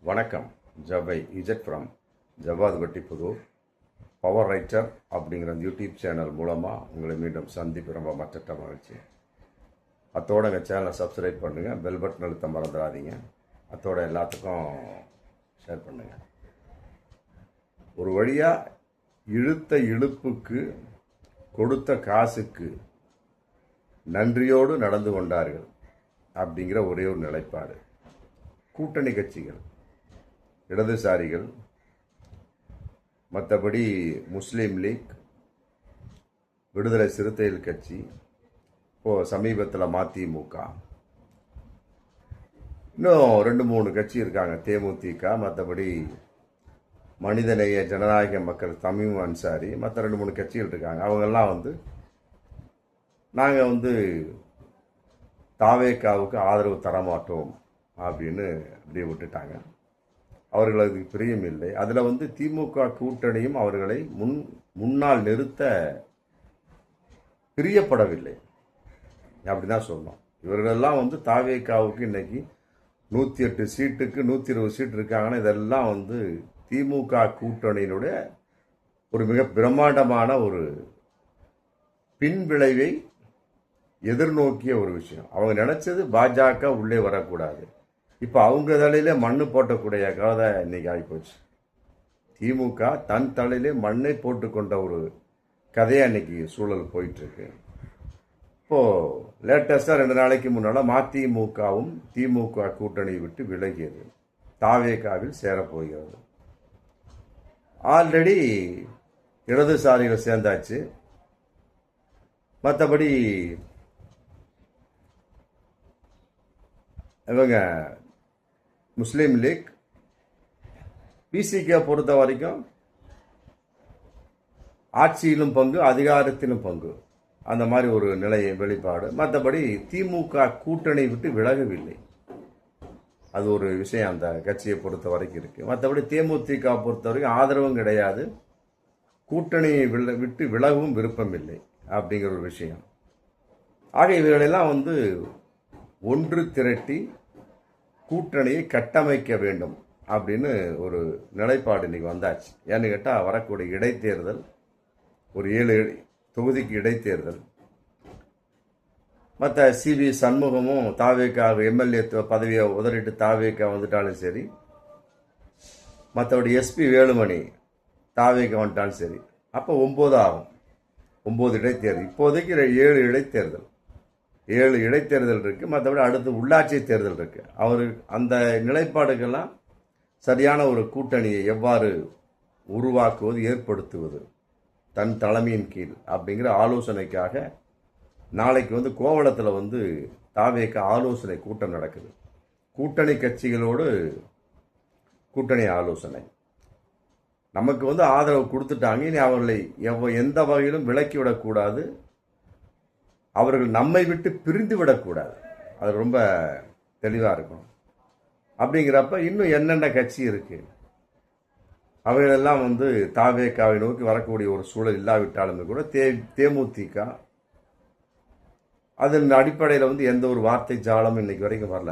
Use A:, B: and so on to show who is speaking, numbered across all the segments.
A: வணக்கம். ஜவை இஜட் from Jawad Vettipudur. Power writer அப்படிங்கிற யூடியூப் சேனல் மூலமாக உங்களை மீண்டும் சந்திப்பு ரொம்ப மற்ற மகிழ்ச்சி. அத்தோட எங்கள் சேனலை சப்ஸ்கிரைப் பண்ணுங்கள், பெல் பட்டன் அழுத்த மறந்துடாதீங்க. அத்தோட எல்லாத்துக்கும் ஷேர் பண்ணுங்கள். ஒரு வழியாக இழுத்த இழுப்புக்கு கொடுத்த காசுக்கு நன்றியோடு நடந்து கொண்டார்கள் அப்படிங்கிற ஒரே ஒரு நிலைப்பாடு. கூட்டணி கட்சிகள், இடதுசாரிகள், மற்றபடி முஸ்லீம் லீக், விடுதலை சிறுத்தைகள் கட்சி, இப்போது சமீபத்தில் மதிமுக, இன்னும் 2-3 கட்சி இருக்காங்க, தேமுதிக, மற்றபடி மனிதநேய ஜனநாயக மக்கள் தமீம் அன்சாரி, மற்ற 2-3 கட்சிகள் இருக்காங்க. அவங்கெல்லாம் நாங்கள் தாவேக்காவுக்கு ஆதரவு தரமாட்டோம் அப்படின்னு அப்படியே விட்டுட்டாங்க. அவர்களுக்கு பிரியம் இல்லை. அதில் திமுக கூட்டணியும் அவர்களை முன்னால் நிறுத்த பிரியப்படவில்லை அப்படிதான் சொன்னோம். இவர்களெல்லாம் தாவேக்காவுக்கு இன்னைக்கு 108 சீட்டுக்கு 120 சீட் இருக்காங்கன்னா இதெல்லாம் திமுக கூட்டணியினுடைய ஒரு மிக பிரம்மாண்டமான ஒரு பின்விளைவை எதிர்நோக்கிய ஒரு விஷயம். அவங்க நினைச்சது பாஜக உள்ளே வரக்கூடாது. இப்போ அவங்க தலையிலே மண்ணு போட்டக்கூடிய கதை இன்னைக்கு ஆகிப்போச்சு. திமுக தன் தலையிலே மண்ணை போட்டுக்கொண்ட ஒரு கதையாக இன்னைக்கு சூழல் போயிட்டுருக்கு. இப்போது லேட்டஸ்டாக 2 நாளைக்கு முன்னால் மதிமுகவும் திமுக கூட்டணியை விட்டு விலகியது, தாவேகாவில் சேரப்போகிறது. ஆல்ரெடி இடதுசாரிகள் சேர்ந்தாச்சு. மற்றபடி இவங்க முஸ்லீம் லீக், பிசிகே பொறுத்த வரைக்கும் ஆட்சியிலும் பங்கு, அதிகாரத்திலும் பங்கு, அந்த மாதிரி ஒரு நிலை வெளிப்பாடு. மற்றபடி திமுக கூட்டணி விட்டு விலகவில்லை, அது ஒரு விஷயம் அந்த கட்சியை பொறுத்த வரைக்கும் இருக்கு. மற்றபடி தேமுதிக பொறுத்த வரைக்கும் ஆதரவும் கிடையாது, கூட்டணியை விட்டு விலகவும் விருப்பம் இல்லை அப்படிங்கிற ஒரு விஷயம். ஆக இவைகளெல்லாம் ஒன்று திரட்டி கூட்டணியை கட்டமைக்க வேண்டும் அப்படின்னு ஒரு நிலைப்பாடு இன்னைக்கு வந்தாச்சு. ஏன்னு கேட்டால் வரக்கூடிய இடைத்தேர்தல், ஒரு 7 தொகுதிக்கு இடைத்தேர்தல், மற்ற சிவி சண்முகமும் தாவேக்கா எம்எல்ஏ பதவியை உதறிட்டு தாவேக்கா வந்துட்டாலும் சரி, மற்றபடி எஸ்பி வேலுமணி தாவேக்கா வந்துட்டாலும் சரி, அப்போ 9 ஆகும். 9 இடைத்தேர்தல். இப்போதைக்கு 7 இடைத்தேர்தல், 7 இடைத்தேர்தல் இருக்கு. மற்றபடி அடுத்து உள்ளாட்சி தேர்தல் இருக்கு. அவர் அந்த நிலைப்பாடுகள்லாம் சரியான ஒரு கூட்டணியை எவ்வாறு உருவாக்குவது, ஏற்படுத்துவது தன் தலைமையின் கீழ் அப்படிங்கிற ஆலோசனைக்காக நாளைக்கு கோவளத்தில் தாவேக்க ஆலோசனை கூட்டம் நடக்குது. கூட்டணி கட்சிகளோடு கூட்டணி ஆலோசனை. நமக்கு ஆதரவு கொடுத்துட்டாங்க, இனி அவர்களை எந்த வகையிலும் விலக்கி விடக்கூடாது, அவர்கள் நம்மை விட்டு பிரிந்து விடக்கூடாது, அது ரொம்ப தெளிவாக இருக்கும். அப்படிங்கிறப்ப இன்னும் என்னென்ன கட்சி இருக்கு, அவைகளெல்லாம் தாவேக்காவை நோக்கி வரக்கூடிய ஒரு சூழல் இல்லாவிட்டாலுமே கூட தேமுதிக அதன் அடிப்படையில் எந்த ஒரு வார்த்தை ஜாலமும் இன்னைக்கு வரைக்கும் வரல.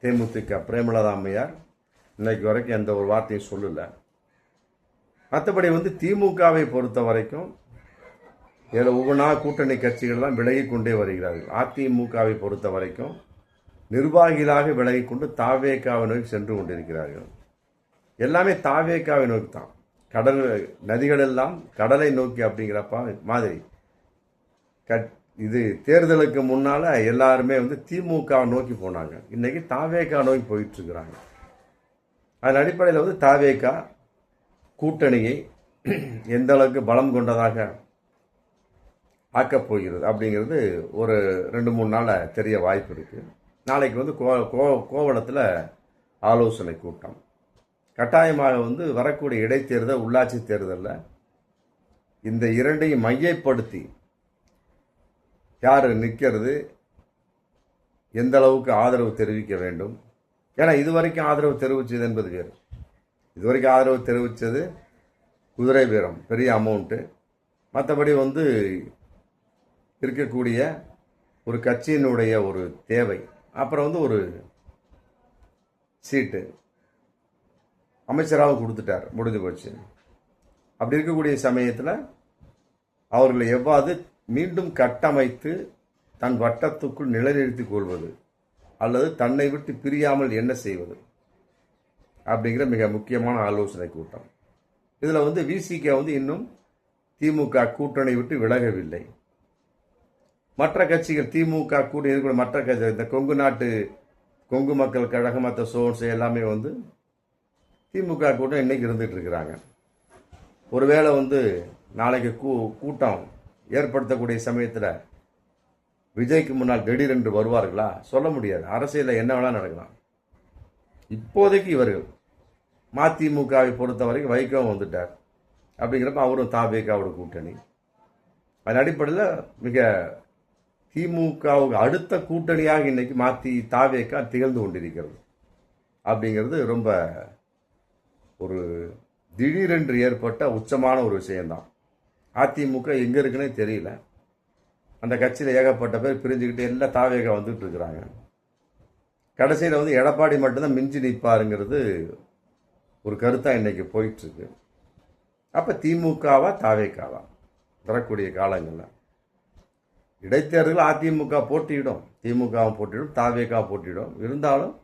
A: தேமுதிக பிரேமலதா அம்மையார் இன்னைக்கு வரைக்கும் எந்த ஒரு வார்த்தையும் சொல்லல. மற்றபடி திமுகவை பொறுத்த வரைக்கும் இதில் ஒவ்வொன்றா கூட்டணி கட்சிகள்லாம் விலகி கொண்டே வருகிறார்கள். அதிமுகவை பொறுத்த வரைக்கும் நிர்வாகிகளாக விலகி கொண்டு தாவேக்காவை நோக்கி சென்று கொண்டிருக்கிறார்கள். எல்லாமே தாவேக்காவை நோக்கி தான். கடல் நதிகள் எல்லாம் கடலை நோக்கி அப்படிங்கிறப்ப மாதிரி இது தேர்தலுக்கு முன்னால் எல்லாருமே திமுக நோக்கி போனாங்க. இன்னைக்கு தாவேக்கா நோக்கி போயிட்டு இருக்கிறாங்க. அதன் அடிப்படையில் தாவேக்கா கூட்டணியை எந்த அளவுக்கு பலம் கொண்டதாக ஆக்கப் போகிறது அப்படிங்கிறது ஒரு 2-3 நாளில் தெரிய வாய்ப்பு இருக்குது. நாளைக்கு கோவளத்தில் ஆலோசனை கூட்டம். கட்டாயமாக வரக்கூடிய இடைத்தேர்தல், உள்ளாட்சி தேர்தலில் இந்த இரண்டையும் மையப்படுத்தி யார் நிற்கிறது, எந்த அளவுக்கு ஆதரவு தெரிவிக்க வேண்டும். ஏன்னா இதுவரைக்கும் ஆதரவு தெரிவித்தது என்பது வேறு. இதுவரைக்கும் ஆதரவு தெரிவித்தது குதிரை வீரம், பெரிய அமௌண்ட்டு. மற்றபடி இருக்கக்கூடிய ஒரு கட்சியினுடைய ஒரு தேவை, அப்புறம் ஒரு சீட்டு, அமைச்சராகவும் கொடுத்துட்டார், முடிஞ்சு போச்சு. அப்படி இருக்கக்கூடிய சமயத்தில் அவர்களை எவ்வாறு மீண்டும் கட்டமைத்து தன் வட்டத்துக்குள் நிலைநிறுத்திக் கொள்வது அல்லது தன்னை விட்டு பிரியாமல் என்ன செய்வது அப்படிங்கிற மிக முக்கியமான ஆலோசனை கூட்டம். இதில் விசிக இன்னும் திமுக கூட்டணி விட்டு விலகவில்லை. மற்ற கட்சிகள் திமுக கூட்டணி இருக்கிற மற்ற கட்சி, இந்த கொங்கு மக்கள் கழகம், மற்ற சோன்ஸ் எல்லாமே திமுக கூட்டம் இன்னைக்கு இருந்துட்டு இருக்கிறாங்க. ஒருவேளை நாளைக்கு கூட்டம் ஏற்படுத்தக்கூடிய சமயத்தில் விஜய்க்கு முன்னால் திடீரென்று வருவார்களா? சொல்ல முடியாது. அரசியலில் என்ன வேணாலும் நடக்கலாம். இப்போதைக்கு இவர்கள் மதிமுகவை பொறுத்த வரைக்கும் வைகவும் வந்துட்டார். அப்படிங்கிறப்ப அவரும் தாவேகாவோட கூட்டணி. அதன் அடிப்படையில் மிக திமுகவுக்கு அடுத்த கூட்டணியாக இன்னைக்கு தாவேகா திகழ்ந்து கொண்டிருக்கிறது. அப்படிங்கிறது ரொம்ப ஒரு திடீரென்று ஏற்பட்ட உச்சமான ஒரு விஷயம்தான். அதிமுக எங்கே இருக்குன்னே தெரியல. அந்த கட்சியில் ஏகப்பட்ட பேர் பிரிஞ்சுக்கிட்டு எல்லாம் தாவேகா வந்துட்டு இருக்கிறாங்க. கடைசியில் எடப்பாடி மட்டும்தான் மிஞ்சி நிற்பாருங்கிறது ஒரு கருத்தாக இன்னைக்கு போயிட்டு இருக்கு. அப்போ திமுகவா தாவேகாவா வரக்கூடிய காலங்களில் இடைத்தேர்தல் அதிமுக போட்டியிடும், திமுகவும் போட்டியிடும், தாவேகா போட்டியிடும். இருந்தாலும்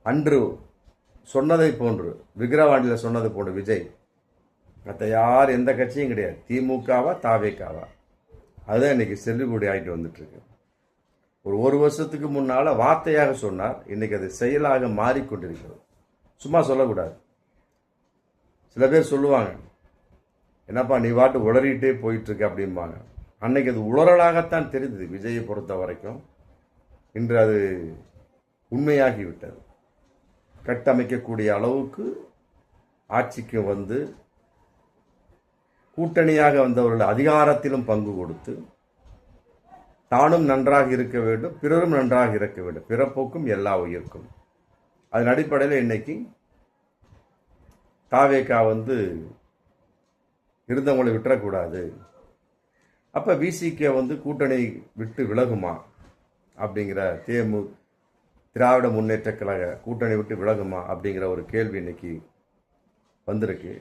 A: அன்று சொன்னதை போன்று விக்கிரவாண்டியில் சொன்னது போன்று விஜய் மற்ற யார் எந்த கட்சியும் கிடையாது, திமுகவா தாவேகாவா, அதுதான் இன்னைக்கு செல்லுபடி ஆகிட்டு வந்துட்டு இருக்கு. ஒரு வருஷத்துக்கு முன்னால வார்த்தையாக சொன்னார், இன்னைக்கு அது செயலாக மாறிக்கொண்டிருக்கிறது. சும்மா சொல்லக்கூடாது. சில பேர் சொல்லுவாங்க, என்னப்பா நீ வாட்டு உளறிட்டே போயிட்டு இருக்க அப்படிம்பாங்க. அன்னைக்கு அது உளறலாகத்தான் தெரிந்தது விஜயை பொறுத்த வரைக்கும். இன்று அது உண்மையாகிவிட்டது. கட்டமைக்கக்கூடிய அளவுக்கு ஆட்சிக்கு கூட்டணியாக வந்தவர்கள் அதிகாரத்திலும் பங்கு கொடுத்து தானும் நன்றாக இருக்க வேண்டும், பிறரும் நன்றாக இருக்க வேண்டும், பிறப்போக்கும் எல்லா உயிர்க்கும். அதன் அடிப்படையில் இன்னைக்கு தாவேகா இருந்தவங்களை விட்டுறக்கூடாது. அப்போ விசிக கூட்டணி விட்டு விலகுமா அப்படிங்கிற திராவிட முன்னேற்ற கழக கூட்டணி விட்டு விலகுமா அப்படிங்கிற ஒரு கேள்வி இன்னைக்கு வந்திருக்கு.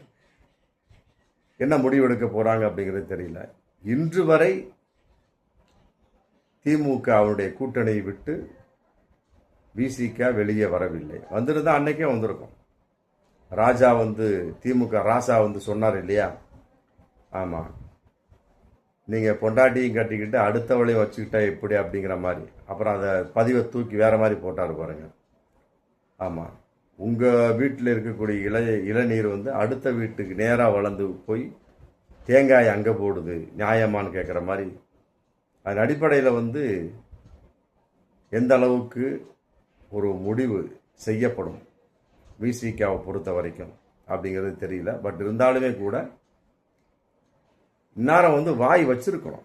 A: என்ன முடிவு எடுக்க போறாங்க அப்படிங்கிறது தெரியல. இன்று வரை திமுக அவருடைய கூட்டணியை விட்டு விசிக வெளியே வரவில்லை. வந்திருந்தா அன்னைக்கே வந்திருக்கும். ராஜா திமுக ராசா சொன்னார் இல்லையா, ஆமா நீங்க பொண்டாட்டியும் கட்டிக்கிட்டு அடுத்தவளையும் வச்சுக்கிட்டா எப்படி அப்படிங்கிற மாதிரி. அப்புறம் அதை பதிவை தூக்கி வேற மாதிரி போட்டாரு பாருங்க. ஆமா, உங்க வீட்டில் இருக்கக்கூடிய இளநீர் அடுத்த வீட்டுக்கு நேராக வளர்ந்து போய் தேங்காய் அங்கே போடுது, நியாயமானு கேட்குற மாதிரி. அதன் அடிப்படையில் எந்த அளவுக்கு ஒரு முடிவு செய்யப்படும் விசிகாவை பொறுத்த வரைக்கும் அப்படிங்கிறது தெரியல. பட் இருந்தாலுமே கூட இந்நேரம் வாய் வச்சிருக்கணும்.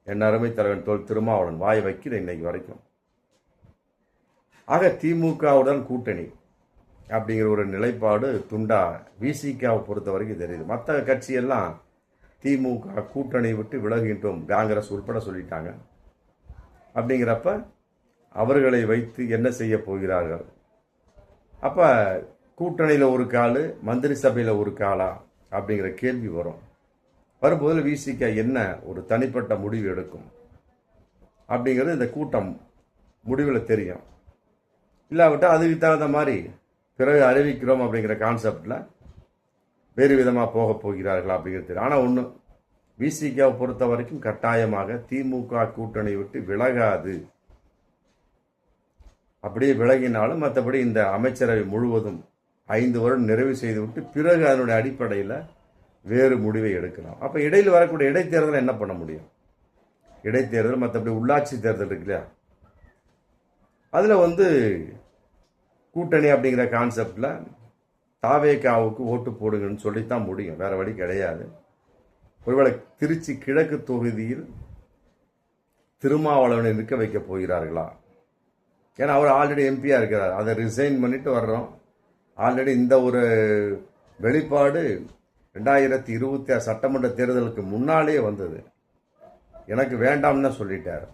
A: என் அருமை தலைவன் திருமாவளவன் வாய் வைக்கிற இன்னைக்கு வரைக்கும். ஆக திமுகவுடன் கூட்டணி அப்படிங்கிற ஒரு நிலைப்பாடு துண்டா விசிகாவை பொறுத்த வரைக்கும் தெரியுது. மற்ற கட்சியெல்லாம் திமுக கூட்டணி விட்டு விலகின்றோம், காங்கிரஸ் உட்பட சொல்லிட்டாங்க. அப்படிங்கிறப்ப அவர்களை வைத்து என்ன செய்ய போகிறார்கள்? அப்ப கூட்டணியில் ஒரு காலு, மந்திரி சபையில் ஒரு காலா அப்படிங்கிற கேள்வி வரும். வரும்போது விசிக என்ன ஒரு தனிப்பட்ட முடிவு எடுக்கும் அப்படிங்கிறது இந்த கூட்டம் முடிவில் தெரியும். இல்லாவிட்டால் அதுக்கு தகுந்த மாதிரி பிறகு அறிவிக்கிறோம் அப்படிங்கிற கான்செப்டில் வேறு விதமாக போக போகிறார்களா அப்படிங்கிறது தெரியும். ஆனால் ஒன்று, விசிகாவை பொறுத்த வரைக்கும் கட்டாயமாக திமுக கூட்டணி விட்டு விலகாது. அப்படியே விலகினாலும் மற்றபடி இந்த அமைச்சரவை முழுவதும் 5 வருடம் நிறைவு செய்துவிட்டு பிறகு அதனுடைய அடிப்படையில் வேறு முடிவை எடுக்கலாம். அப்போ இடையில் வரக்கூடிய இடைத்தேர்தல் என்ன பண்ண முடியும்? இடைத்தேர்தல் மற்றபடி உள்ளாட்சி தேர்தல் இருக்கு இல்லையா, அதில் கூட்டணி அப்படிங்கிற கான்செப்டில் தாவேகாவுக்கு ஓட்டு போடுங்கன்னு சொல்லித்தான் முடியும், வேற வழி கிடையாது. ஒருவேளை திருச்சி கிழக்கு தொகுதியில் திருமாவளவனை நிற்க வைக்க போகிறார்களா? ஏன்னா அவர் ஆல்ரெடி எம்பியாக இருக்கிறார். அதை ரிசைன் பண்ணிட்டு வர்றோம். ஆல்ரெடி இந்த ஒரு வெளிப்பாடு 2026 சட்டமன்ற தேர்தலுக்கு முன்னாலேயே வந்தது. எனக்கு வேண்டாம்னு தான் சொல்லிட்டார்.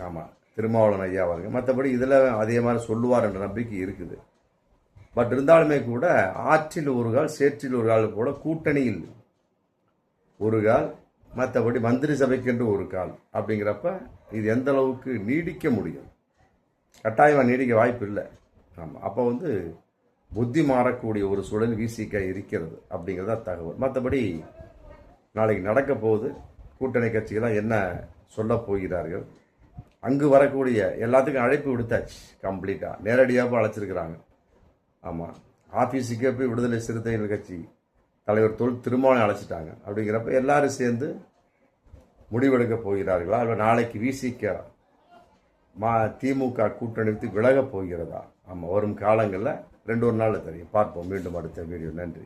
A: ஆமாம், திருமாவளவன் ஐயா அவர்கள். மற்றபடி இதில் அதே மாதிரி சொல்லுவார் என்ற நம்பிக்கை இருக்குது. பட் இருந்தாலுமே கூட ஆற்றில் ஒரு கால் சேற்றில் ஒரு கால் போல கூட்டணியில் ஒரு கால், மற்றபடி மந்திரி சபைக்கென்று ஒரு கால் அப்படிங்கிறப்ப இது எந்த அளவுக்கு நீடிக்க முடியும்? கட்டாயமாக நீடிக்க வாய்ப்பு இல்லை. ஆமாம், அப்போ புத்தி மாறக்கூடிய ஒரு சூழல் விசிக இருக்கிறது அப்படிங்கிறதா தகவல். மற்றபடி நாளைக்கு நடக்க போகுது, கூட்டணி கட்சிகளாக என்ன சொல்ல போகிறார்கள், அங்கு வரக்கூடிய எல்லாத்துக்கும் அழைப்பு விடுத்தாச்சு கம்ப்ளீட்டாக, நேரடியாக அழைச்சிருக்கிறாங்க. ஆமாம், ஆஃபீஸுக்கே போய் விடுதலை சிறுத்தைகள் கட்சி தலைவர் திருமாவளவனை அழைச்சிட்டாங்க. அப்படிங்கிறப்ப எல்லாரும் சேர்ந்து முடிவெடுக்க போகிறார்களா, அல்ல நாளைக்கு விசிக திமுக கூட்டணி விலகப் போகிறதா? ஆமாம், வரும் காலங்களில் 2 நாளில் தெரியும். பார்ப்போம் மீண்டும் அடுத்த வீடியோ. நன்றி.